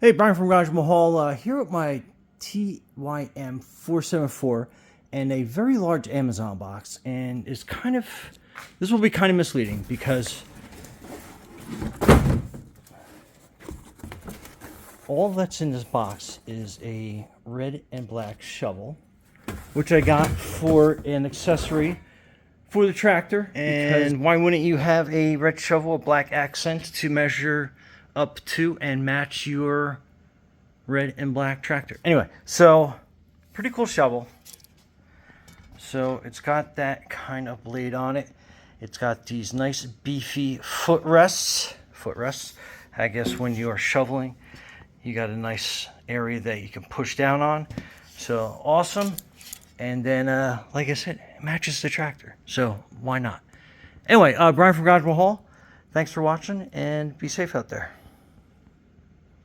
Hey, Brian from Garage Mahal here with my TYM 474 and a very large Amazon box. And it's this will be kind of misleading because all that's in this box is a red and black shovel, which I got for an accessory for the tractor. And why wouldn't you have a red shovel, a black accent to measure up to and match your red and black tractor? Anyway, so pretty cool shovel. So it's got that kind of blade on it. It's got these nice beefy footrests. I guess when you are shoveling, you got a nice area that you can push down on. So awesome. And then, like I said, it matches the tractor. So why not? Anyway, Brian from Garage Mahal, thanks for watching and be safe out there.